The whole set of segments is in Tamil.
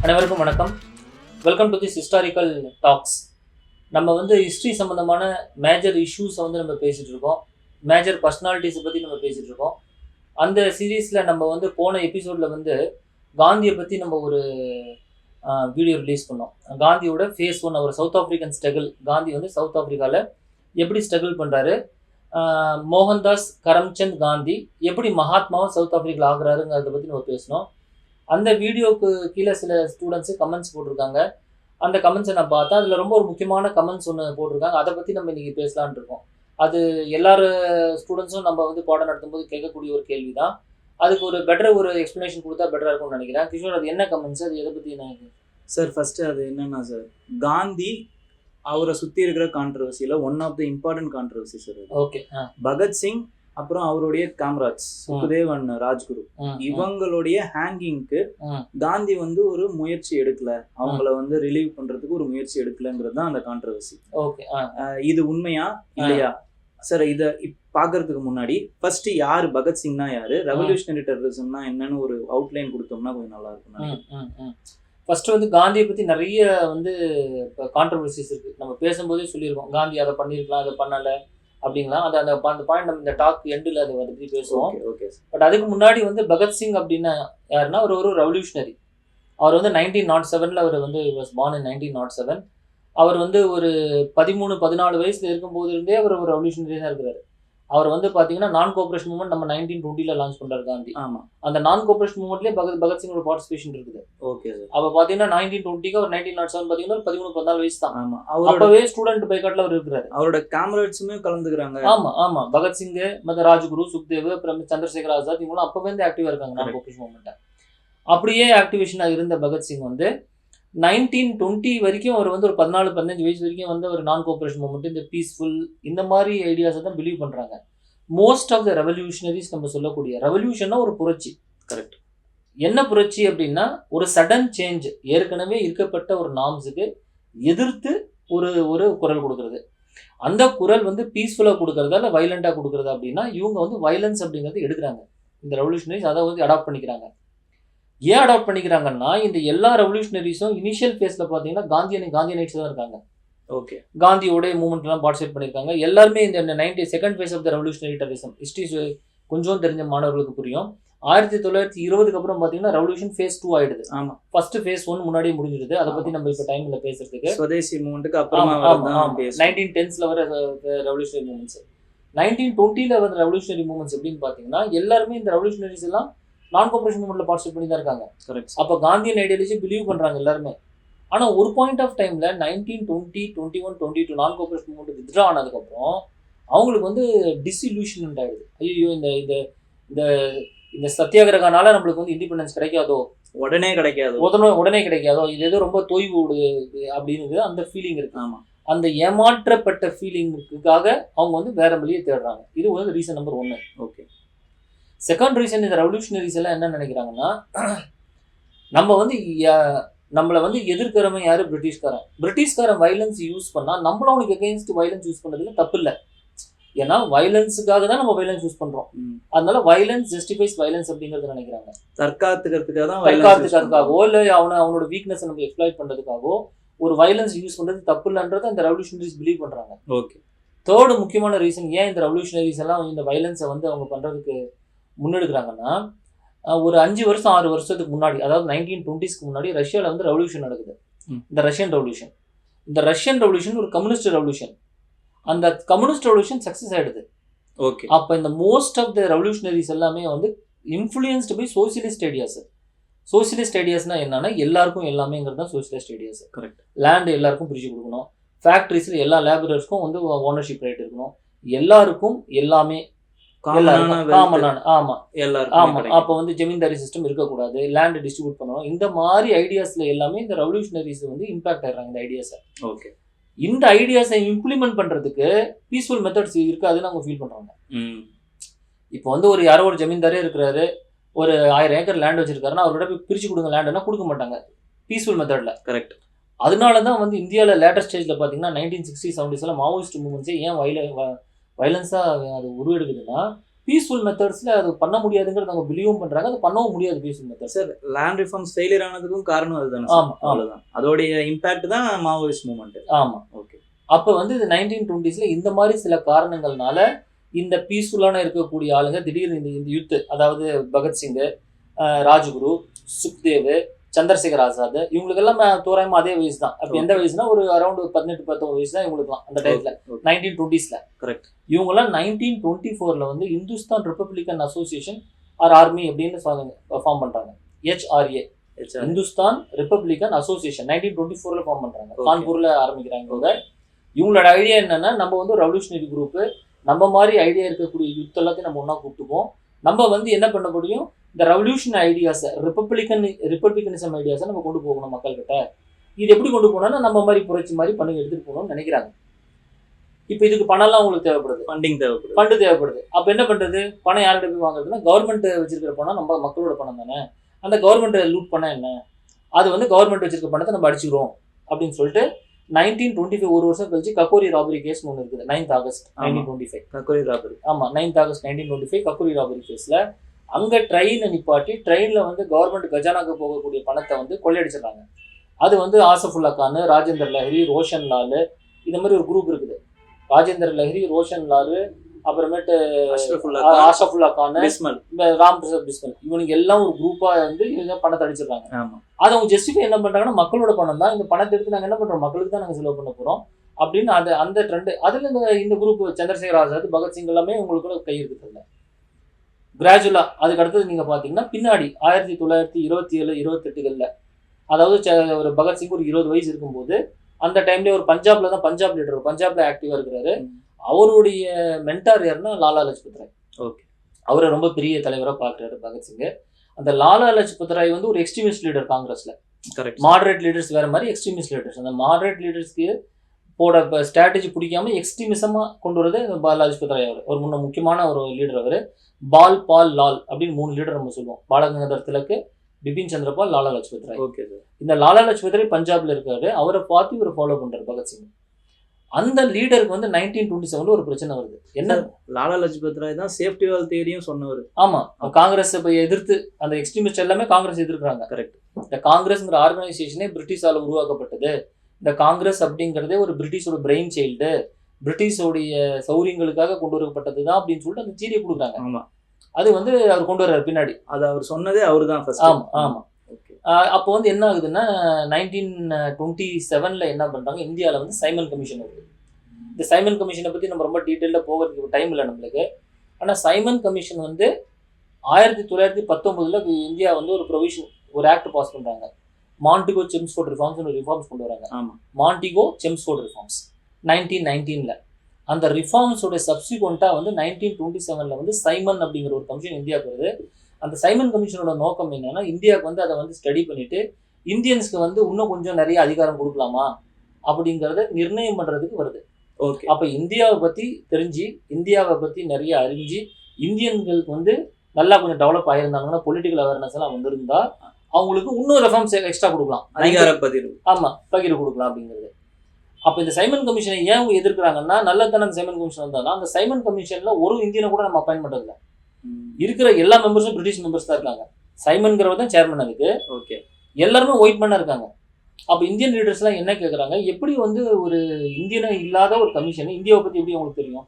அனைவருக்கும் வணக்கம். Welcome to this historical talks. நம்ம ஹிஸ்ட்ரி சம்மந்தமான மேஜர் இஷ்யூஸை நம்ம பேசிகிட்டு இருக்கோம். மேஜர் பர்சனாலிட்டிஸை பற்றி நம்ம பேசிகிட்டு இருக்கோம். அந்த சீரீஸில் நம்ம போன எபிசோடில் காந்தியை பற்றி நம்ம ஒரு வீடியோ ரிலீஸ் பண்ணோம். காந்தியோட ஃபேஸ் 1, அவர் south African struggle. Gandhi south ஆஃப்ரிக்காவில் எப்படி ஸ்ட்ரகிள் பண்ணுறாரு, மோகன்தாஸ் கரம்சந்த் காந்தி எப்படி மகாத்மாவும் சவுத் ஆஃப்ரிக்காவில் ஆகுறாருங்கிறத பற்றி நம்ம பேசினோம். அந்த வீடியோவுக்கு கீழே சில ஸ்டூடெண்ட்ஸு கமெண்ட்ஸ் போட்டிருக்காங்க. அந்த கமெண்ட்ஸை நான் பார்த்தேன். அதில் ரொம்ப ஒரு முக்கியமான கமெண்ட்ஸ் ஒன்று போட்டிருக்காங்க. அதை பற்றி நம்ம இன்றைக்கி பேசலான்னு இருக்கோம். அது எல்லாரும் ஸ்டூடெண்ட்ஸும் நம்ம பாடம் நடத்தும்போது கேட்கக்கூடிய ஒரு கேள்வி தான். அதுக்கு ஒரு ஒரு எக்ஸ்ப்ளனேஷன் கொடுத்தா பெட்டராக இருக்கும்னு நினைக்கிறேன். கிஷோர், அது என்ன கமெண்ட்ஸ், அது எதை பற்றி எனக்கு சார்? ஃபஸ்ட்டு அது என்னென்னா சார், காந்தி அவரை சுற்றி இருக்கிற கான்ட்ரவர்சியில் one of the important controversy sir. Okay. Bhagat Singh அப்புறம் அவருடைய காம்ராஜ் சுக்தேவ் அண்ட் ராஜ்குரு இவங்களுடைய ஹேங்கிங்க்கு காந்தி ஒரு முயற்சி எடுக்கல, அவங்கள ரிலீவ் பண்றதுக்கு ஒரு முயற்சி எடுக்கலங்கிறது தான் அந்த கான்ட்ரவர்சி. ஓகே. இது உண்மையா இல்லையா சார்? இதை பாக்குறதுக்கு முன்னாடி ஃபர்ஸ்ட் யாரு பகத்சிங்னா யாரு, ரெவல்யூஷனரி டெரரிசம்னா என்னன்னு ஒரு அவுட்லைன் கொடுத்தோம்னா கொஞ்சம் நல்லா இருக்கும். ஃபர்ஸ்ட் காந்தியை பற்றி நிறைய கான்ட்ரவர்சிஸ் இருக்கு. நம்ம பேசும்போதே சொல்லியிருக்கோம், காந்தி அதை பண்ணியிருக்கலாம், அதை பண்ணலை அப்படிங்களா. அது அந்த பாயிண்ட் நம்ம இந்த டாக் எண்டில் அதை பற்றி பேசுவோம். பட் அதுக்கு முன்னாடி பகத்சிங் அப்படின்னா யாருன்னா ஒரு revolutionary. Our 1907 our was born in 1907. அவர் ஒரு 13-14 வயசுல இருக்கும்போது இருந்தே அவர் ஒரு ரெவல்யூஷனரி தான் இருக்கிறாரு. அவர் பார்த்தீங்கன்னா நான் கோஆபரேஷன் மூவ்மெண்ட் நம்ம 1920 லான்ச் பண்றாரு காந்தி. ஆமா, அந்த நான் கோஆபரேஷன் மூவ்மெண்ட்லேயே பகத்சிங்கோட பார்ட்டிசிபேஷன் இருக்குது. Okay sir. அப்போ பார்த்தீங்கன்னா 1920க்கு அவர் 1907 பார்த்தீங்கன்னா 13-14 வயசு தான். ஆமா, அப்பவே ஸ்டூடெண்ட் பைக்காட்ல அவர் இருக்கிறாரு. அவரோட காம்ரேட்ஸுமே கலந்துக்கிறாங்க. ஆமா ஆமா, பகத்சிங், மற்ற ராஜ்குரு, சுக்தேவ், அப்புறம் சந்திரசேகர் ஆசாத், இவங்களும் அப்பவே ஆக்டிவா இருக்காங்க நான் கோஆபரேஷன் மூவ்மெண்ட். அப்படியே ஆக்டிவேஷனா இருந்த பகத்சிங் 1920 வரைக்கும் அவர் ஒரு 14-15 வயசு வரைக்கும் ஒரு நான் கோஆபரேஷன் மூவ்மெண்ட், இந்த பீஸ்ஃபுல், இந்த மாதிரி ஐடியாஸை தான் பிலீவ் பண்றாங்க. மோஸ்ட் ஆஃப் த ரெவல்யூஷனரிஸ் நம்ம சொல்லக்கூடிய ரெவல்யூஷன்னா ஒரு புரட்சி. கரெக்ட். என்ன புரட்சி அப்படின்னா ஒரு சடன் சேஞ்ச், ஏற்கனவே இருக்கப்பட்ட ஒரு நார்ம்ஸுக்கு எதிர்த்து ஒரு குரல் கொடுக்கறது. அந்த குரல் பீஸ்ஃபுல்லாக கொடுக்கறதா இல்லை வைலண்டாக கொடுக்கறதா அப்படின்னா இவங்க வைலன்ஸ் அப்படிங்கிறது எடுக்கிறாங்க. இந்த ரெவல்யூஷனரிஸ் அதை அடாப்ட் பண்ணிக்கிறாங்க. ஏன் அடாப்ட் பண்ணிக்கிறாங்கன்னா, இந்த எல்லா ரெவல்யூஷனரிஸும் இனிஷியல் ஃபேஸில் பார்த்தீங்கன்னா காந்தியனைட்ஸ் தான் இருக்காங்க. ஓகே. காந்தியோட மூவ்மெண்ட்லாம் பார்ட்டிசிபேட் பண்ணியிருக்காங்க. எல்லாருமே இந்த second phase of the revolutionary terrorism history கொஞ்சம் தெரிஞ்ச மாணவர்களுக்கு புரியும். 1920க்கு அப்புறம் பார்த்தீங்கன்னா ரெவல்யூஷன் ஃபேஸ் 2 ஆயிடுது. ஆமா, ஃபர்ஸ்ட் ஃபேஸ் 1 முன்னாடியே முடிஞ்சிடுது. அதை பற்றி நம்ம இப்போ டைம்ல பேசுறதுக்கு சுதேசி மூவ்மெண்ட்டுக்கு அப்புறமா 1910s வர ரெவல்யூஷனரி மூவ்மெண்ட்ஸ், 1920 வர ரெவல்யூஷனரி மூவ்மெண்ட்ஸ் எப்படின்னு பார்த்தீங்கன்னா எல்லாருமே இந்த ரெவல்யூஷனரிஸ் எல்லாம் நான் கோஆபரேஷன் மூவ்மெண்ட்ல பார்ட்டிசிபேட் பண்ணி தான் இருக்காங்க. கரெக்ட். அப்போ காந்தியன் ஐடியாலஜி பிலீவ் பண்றாங்க எல்லாருமே. ஆனா ஒரு பாயிண்ட் ஆஃப் டைம்ல 1920, 21, 22 நான் கோஆபரேஷன் மூவ்மெண்ட் வித்ட்ரா ஆனதுக்கப்புறம் அவங்களுக்கு டிஸ்இல்யூஷன்மெண்ட் ஆயிடுது. ஐயோ, இந்த இந்த இந்த இந்த சத்தியாகிரகனால நம்மளுக்கு இண்டிபெண்டன்ஸ் கிடைக்காதோ, உடனே கிடைக்காதோ, இது ஏதோ ரொம்ப தொய்வு அப்படின்னு அந்த ஃபீலிங் இருக்கு. ஆமா, அந்த ஏமாற்றப்பட்ட ஃபீலிங்குக்காக அவங்க வேற வழியை தேடுறாங்க. இது reason number 1. Okay. Second reason, இந்த ரெவல்யூஷனரிஸ் எல்லாம் என்ன நினைக்கிறாங்கன்னா, நம்ம நம்மளை எதிர்க்கிறவன் யாரு, பிரிட்டிஷ்காரன் வைலன்ஸ் யூஸ் பண்ணா நம்மளும் அவனுக்கு எகெயின்ஸ்ட் வைலன்ஸ் யூஸ் பண்ணதுல தப்பு இல்லை. ஏன்னா வைலன்ஸுக்காக தான் நம்ம வைலன்ஸ் யூஸ் பண்றோம். அதனால வைலன்ஸ் ஜஸ்டிஃபைஸ் வைலன்ஸ் அப்படிங்கறது நினைக்கிறாங்க. தற்காத்துக்காகவோ இல்லை அவனோட வீக்னஸ் நம்ம எக்ஸ்ப்ளாய்ட் பண்றதுக்காகவோ ஒரு வைலன்ஸ் யூஸ் பண்றது தப்பு இல்லைன்றதை அந்த ரெவல்யூஷனரிஸ் பிலீவ் பண்றாங்க. ஓகே. தேர்டு முக்கியமான ரீசன் ஏன் இந்த ரெவல்யூஷனரிஸ் எல்லாம் இந்த வைலன்ஸை அவங்க பண்றதுக்கு முன்னெடுக்கிறாங்கன்னா, ஒரு 5 வருஷம் 6 வருஷத்துக்கு முன்னாடி, அதாவது 1920ஸ்க்கு முன்னாடி ரஷ்யாவில் ரெவல்யூஷன் நடக்குது. இந்த ரஷ்யன் ரெவல்யூஷன் ஒரு கம்யூனிஸ்ட் ரெவல்யூஷன். அந்த கம்யூனிஸ்ட் ரெவல்யூஷன் சக்சஸ் ஆயிடுது. ஓகே. அப்போ இந்த மோஸ்ட் ஆஃப் த ரெவல்யூஷனரிஸ் எல்லாமே influenced by socialist ideas. Socialist ஐடியாஸ்னா என்னன்னா எல்லாருக்கும் எல்லாமேங்கிறது தான் சோசியலிஸ்ட் ஐடியாஸ். கரெக்ட். லேண்ட் எல்லாருக்கும் பிரிச்சு கொடுக்கணும், ஃபேக்ட்ரிஸில் எல்லா லேபரர்ஸ்க்கும் ஓனர்ஷிப் ரைட் இருக்கணும், எல்லாருக்கும் எல்லாமே காமனான. ஆமா ஆமா. அப்போ ஜமீன்தாரி சிஸ்டம் இருக்கக்கூடாது, லேண்ட் டிஸ்ட்ரிபியூட் பண்ணணும். இந்த மாதிரி ஐடியாஸ்ல எல்லாமே இந்த ரெவல்யூஷனரிஸ் இம்பாக்ட் ஆயிடுறாங்க இந்த ஐடியாஸை. ஓகே. இந்த ஐடியாஸை இம்ப்ளிமெண்ட் பண்றதுக்கு பீஸ்ஃபுல் மெத்தட்ஸ் இருக்காதுன்னு அவங்க ஃபீல் பண்றாங்க. இப்போ யாரோ ஒரு ஜமீன்தாரே இருக்கிறாரு, ஒரு 1000 ஏக்கர் லேண்ட் வச்சிருக்காருன்னா அவரோட போய் பிரிச்சு கொடுங்க லேண்ட்னா கொடுக்க மாட்டாங்க பீஸ்ஃபுல் மெத்தட்ல. கரெக்ட். அதனாலதான் இந்தியாவில் லேட்டஸ்ட் ஸ்டேஜ்ல பாத்தீங்கன்னா 1960s 70s மாவோயிஸ்ட் மூவ்மெண்ட்ஸே ஏன் வைலன்ஸா அது உருவெடுக்குதுன்னா, பீஸ்ஃபுல் மெத்தட்ஸ்ல அது பண்ண முடியாதுங்கிறது அவங்க பிலீவும் பண்றாங்க. அது பண்ணவும் முடியாது peaceful method. Sir land reforms failure ஆனதுக்கும் காரணம் அதுதானே? ஆமா, அவ்வளவுதான். அதோடைய இம்பாக்ட் தான் மாவோயிஸ்ட் மூவ்மெண்ட். ஆமா. ஓகே. அப்ப வந்து இது 1920s இந்த மாதிரி சில காரணங்கள்னால இந்த பீஸ்ஃபுல்லான இருக்கக்கூடிய ஆளுங்க திடீர்னு இந்த யுத், அதாவது பகத்சிங், ராஜ்குரு, சுக்தேவ், சந்திரசேகர் ஆசாத், இவங்களுக்கெல்லாம் தோராயமா அதே வயசு தான். அப்ப எந்த வயசுனா ஒரு அரௌண்ட் 18-19 வயசு தான் இவங்களுக்குலாம் அந்த டைத்துல 1920s. கரெக்ட். இவங்கெல்லாம் 1924 வந்து Hindustan Republican Association or army அப்படின்னு ஃபார்ம் பண்றாங்க. HRA, Hindustan Republican Association 1924 form பண்றாங்க. கான்பூர்ல ஆரம்பிக்கிறாங்க. இவங்களோட ஐடியா என்னன்னா, நம்ம வந்து ரெவல்யூஷனரி குரூப், நம்ம மாதிரி ஐடியா இருக்கக்கூடிய யுத் எல்லாத்தையும் நம்ம ஒன்னா கூப்பிட்டுப்போம். நம்ம வந்து என்ன பண்ண முடியும், இந்த ரெவல்யூஷன் ஐடியாஸை, ரிப்பப்ளிகனிசம் ஐடியாஸை நம்ம கொண்டு போகணும் மக்கள்கிட்ட. இது எப்படி கொண்டு போனோம்னா, நம்ம மாதிரி புரட்சி மாதிரி பண்ணி எடுத்துட்டு போகணும்னு நினைக்கிறாங்க. இப்போ இதுக்கு பணம்லாம் உங்களுக்கு தேவைப்படுது, ஃபண்டு தேவைப்படுது. அப்போ என்ன பண்றது, பணம் யார்கிட்ட போய் வாங்குறதுன்னா, கவர்மெண்ட் வச்சிருக்கிற பணம் நம்ம மக்களோட பணம் தானே. அந்த கவர்மெண்ட் லூட் பண்ண என்ன, அது வந்து கவர்மெண்ட் வச்சிருக்க பணத்தை நம்ம அடிச்சுக்கிறோம் அப்படின்னு சொல்லிட்டு 1925 ஒரு வருஷம் கழிச்சு கக்கோரி ராபரி கேஸ் ஒன்று இருக்குது. 9th August 1925 Kakori robbery. ஆமா, 9th ஆகஸ்ட் 1925 கக்கோரி ராபரி கேஸ்ல அங்க ட்ரெயினை நிப்பாட்டி ட்ரெயின்ல வந்து கவர்மெண்ட் கஜானாக்கு போகக்கூடிய பணத்தை வந்து கொள்ளையடிச்சிடறாங்க. அது வந்து ஆசஃபுல்லா கான், ராஜேந்தர் லஹரி, ரோஷன் லால், இந்த மாதிரி ஒரு குரூப் இருக்குது. ராஜேந்தர் லஹரி, ரோஷன் லால், அப்புறமேட்டு ஆஷஃபுல்லா கான், ராம் பிரசாத் பிஸ்மல், இவனுக்கு எல்லாம் ஒரு குரூப்பா வந்து இவங்க பணத்தை அடிச்சிடறாங்க. அதை அவங்க ஜஸ்டிஃபை என்ன பண்றாங்கன்னா, மக்களோட பணம் தான், இந்த பணத்தை எடுத்து நாங்க என்ன பண்றோம், மக்களுக்கு தான் நாங்க செலவு பண்ண போறோம் அப்படின்னு அந்த ட்ரெண்ட். அதுல இந்த குரூப் சந்திரசேகர் ஆசாத், பகத்சிங் எல்லாமே உங்களுக்கு கை இருக்குது. கிராஜுவலா அதுக்கு அடுத்தது நீங்க பாத்தீங்கன்னா பின்னாடி 1927-28 அதாவது ஒரு பகத்சிங் ஒரு 20 வயசு இருக்கும்போது அந்த டைம்ல ஒரு பஞ்சாப்ல தான் பஞ்சாப் லீடர், பஞ்சாப்ல ஆக்டிவா இருக்கிறாரு. அவருடைய மென்டார் யாருன்னா லாலா லஜ்பத் ராய். ஓகே. அவரை ரொம்ப பெரிய தலைவராக பார்க்குறாரு பகத்சிங். அந்த லாலா லஜ்பத் ராய் வந்து ஒரு எக்ஸ்ட்ரீமிஸ்ட் லீடர் காங்கிரஸ்ல. கரெக்ட். மாடரேட் லீடர்ஸ் வேற மாதிரி, எக்ஸ்ட்ரீமிஸ்ட் லீடர்ஸ். அந்த மாடரேட் லீடர்ஸ்க்கு போட ஸ்ட்ராட்டஜி பிடிக்காம எக்ஸ்ட்ரீமிசமா கொண்டு வரது லாஜ்பத் ராய். அவர் ஒரு முக்கியமான ஒரு லீடர். அவர் பால் பால் லால் அப்படின்னு 3 லீடர் நம்ம சொல்லுவோம். பாலகங்காதர் திலக், பிபின் சந்திரபால், லாலா லஜ்பத் ராய். Okay sir. இந்த லாலா லஜ்பத் ராய் பஞ்சாப்ல இருக்காரு. அவரை பார்த்து இவர் ஃபாலோ பண்றாரு பகத்சிங். அந்த லீடருக்கு வந்து 1927 ஒரு பிரச்சனை வருது. என்ன, லாலா லஜ்பத் ராய் தான் சேஃப்டி வால் தியரியும் சொன்னவர். ஆமா, காங்கிரஸ் எதிர்த்து அந்த எக்ஸ்ட்ரீமிஸ்ட் எல்லாமே காங்கிரஸ் எதிர்க்கிறாங்க. கரெக்ட். இந்த காங்கிரஸ்ங்கிற ஆர்கனைசேஷனே பிரிட்டிஷால உருவாக்கப்பட்டது. இந்த காங்கிரஸ் அப்படிங்கிறதே ஒரு பிரிட்டிஷோட பிரெயின் சைல்டு, பிரிட்டிஷோடைய சௌரியங்களுக்காக கொண்டு வரப்பட்டது தான் அப்படின்னு சொல்லிட்டு அந்த தீரியை கொடுக்குறாங்க. ஆமா, அது வந்து அவர் கொண்டு வர்றாரு பின்னாடி. அது அவர் சொன்னதே அவரு தான். ஆமா ஆமா. அப்போ வந்து என்ன ஆகுதுன்னா 1927 என்ன பண்றாங்க, இந்தியாவில் வந்து சைமன் கமிஷன் வருது. இந்த சைமன் கமிஷனை பத்தி நம்ம ரொம்ப டீட்டெயிலாக போகிறதுக்கு டைம் இல்லை நம்மளுக்கு. ஆனால் சைமன் கமிஷன் வந்து 1919 இந்தியா வந்து ஒரு ப்ரொவிஷன், ஒரு ஆக்ட் பாஸ் பண்றாங்க. மாண்டிகோ செம்ஸ்ஃபோர்ட் ரிஃபார்ம்ஸ் கொண்டு வராங்க. மாண்டிகோ செம்ஸ்ஃபோர்ட் ரிஃபார்ம்ஸ் 1919. அந்த ரிஃபார்ம்ஸோட சப்சிக்வெண்டா வந்து 1927 வந்து சைமன் அப்படிங்கிற ஒரு கமிஷன் இந்தியாவுக்கு வருது. அந்த சைமன் கமிஷனோட நோக்கம் என்னன்னா, இந்தியாவுக்கு வந்து அதை வந்து ஸ்டடி பண்ணிட்டு இந்தியன்ஸ்க்கு வந்து இன்னும் கொஞ்சம் நிறைய அதிகாரம் கொடுக்கலாமா அப்படிங்கறத நிர்ணயம் பண்றதுக்கு வருது. ஓகே. அப்ப இந்தியாவை பத்தி தெரிஞ்சு, இந்தியாவை பத்தி நிறைய அறிஞ்சு, இந்தியன்களுக்கு வந்து நல்லா கொஞ்சம் டெவலப் ஆயிருந்தாங்கன்னா, பொலிட்டிக்கல் அவேர்னஸ் எல்லாம் வந்திருந்தா அவங்களுக்கு இன்னும் ரெஃபார்ம்ஸ் எக்ஸ்ட்ரா கொடுக்கலாம், அதிகார பகிர்வு. ஆமா, பகிர்வு கொடுக்கலாம் அப்படிங்கிறது. அப்ப இந்த சைமன் கமிஷனை ஏன் எதிர்க்கிறாங்கன்னா, நல்லதான சைமன் கமிஷன் வந்தாலும் அந்த சைமன் கமிஷன்ல ஒரு இந்தியனை கூட நம்ம அப்பாயின்ட் பண்றது இல்லை. இருக்கிற எல்லா மெம்பர்ஸும் பிரிட்டிஷ் மெம்பர்ஸ் தான் இருக்காங்க. சைமன்கிறவர் தான் சேர்மன் அதுக்கு. ஓகே. எல்லாருமே ஒயிட் மேனா இருக்காங்க. அப்ப இந்தியன் லீடர்ஸ் எல்லாம் என்ன கேட்கறாங்க, எப்படி வந்து ஒரு இந்தியனை இல்லாத ஒரு கமிஷன், இந்தியாவை பத்தி எப்படி உங்களுக்கு தெரியும்?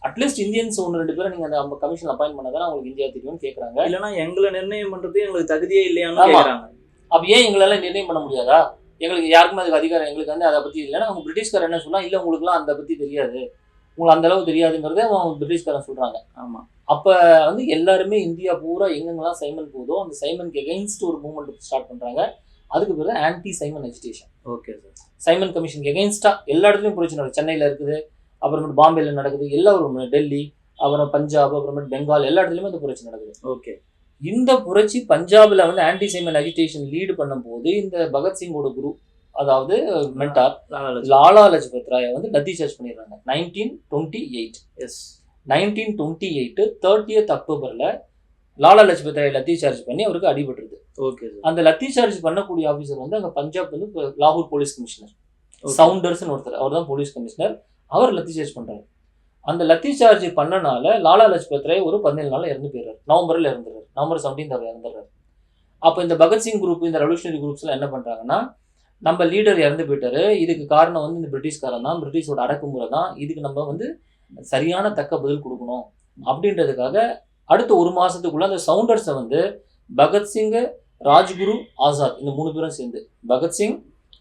அட்லீஸ்ட் இந்தியன்ஸ் 1-2 பேரை நீங்க அந்த கமிஷன் அப்பாயின்ட் பண்ணாதான் உங்களுக்கு இந்தியா தெரியும்னு கேட்கறாங்க. இல்லைன்னா எங்களை நிர்ணயம் பண்றது எங்களுக்கு தகுதியே இல்லையான்னு கேட்கறாங்க. அப்ப ஏன் எங்களெல்லாம் நிர்ணயம் பண்ண முடியாதா? எங்களுக்கு யாருக்குமே அதுக்கு அதிகாரம், எங்களுக்கு வந்து அதை பத்தி இல்லைன்னா அவங்க பிரிட்டிஷ்காரர் என்ன சொல்லலாம், இல்லை உங்களுக்குலாம் அதை பத்தி தெரியாது, உங்களுக்கு அந்த அளவு தெரியாதுங்கிறத அவங்க பிரிட்டிஷ்காரன் சொல்றாங்க. ஆமா. அப்ப வந்து எல்லாருமே இந்தியா பூரா எங்கெங்கெல்லாம் சைமன் போதோ அந்த சைமனுக்கு எகெயின்ஸ்ட் ஒரு மூவ்மெண்ட் ஸ்டார்ட் பண்றாங்க. அதுக்கு பிறகு anti Simon agitation. Okay sir. Simon கமிஷனுக்கு எகெயின்ஸ்டா எல்லா இடத்துலயும் பிரச்சனை நடக்குது. சென்னையில இருக்குது, அப்புறமேட்டு பாம்பேல நடக்குது, எல்லா ஒரு டெல்லி, அப்புறம் பஞ்சாப், அப்புறமேட்டு பெங்கால், எல்லா இடத்துலயுமே அந்த பிரச்சனை நடக்குது. ஓகே. இந்த புரட்சி பஞ்சாப்ல வந்து ஆன்டி சைமன் அஜிடேஷன் லீடு பண்ணும் போது இந்த பகத்சிங்கோட குரு, அதாவது மென்டார் லாலா லஜ்பத் ராயை வந்து லத்தி சார்ஜ் பண்ணிடுறாங்க 1928. எஸ், 1928 30th அக்டோபர்ல லாலா லஜ்பத் ராய் லத்தி சார்ஜ் பண்ணி அவருக்கு அடிபட்டுருது. ஓகே. அந்த லத்தி சார்ஜ் பண்ணக்கூடிய ஆஃபீஸர் வந்து அங்கே பஞ்சாப் வந்து லாகூர் போலீஸ் கமிஷனர் சவுண்டர்ஸ்னு ஒருத்தர், அவர் தான் போலீஸ் கமிஷனர். அவர் லத்தி சார்ஜ் பண்றாரு. அந்த லத்தி சார்ஜ் பண்ணனால லாலா லஜ்பத் ராய் ஒரு 17 நாள் இறந்து போயிடுறாரு. நவம்பர் 17 அவர் இறந்துடுறாரு. அப்போ இந்த பகத்சிங் குரூப், இந்த ரெவல்யூஷனரி குரூப்ஸ்லாம் என்ன பண்ணுறாங்கன்னா, நம்ம லீடர் இறந்து போயிட்டாரு, இதுக்கு காரணம் வந்து இந்த பிரிட்டிஷ்காரன் தான், பிரிட்டிஷோட அடக்குமுறை தான், இதுக்கு நம்ம வந்து சரியான தக்க பதில் கொடுக்கணும் அப்படின்றதுக்காக அடுத்த ஒரு மாதத்துக்குள்ள அந்த சவுண்டர்ஸை வந்து பகத்சிங், ராஜ்குரு, ஆசாத் இந்த 3 பேரும் சேர்ந்து, பகத்சிங்,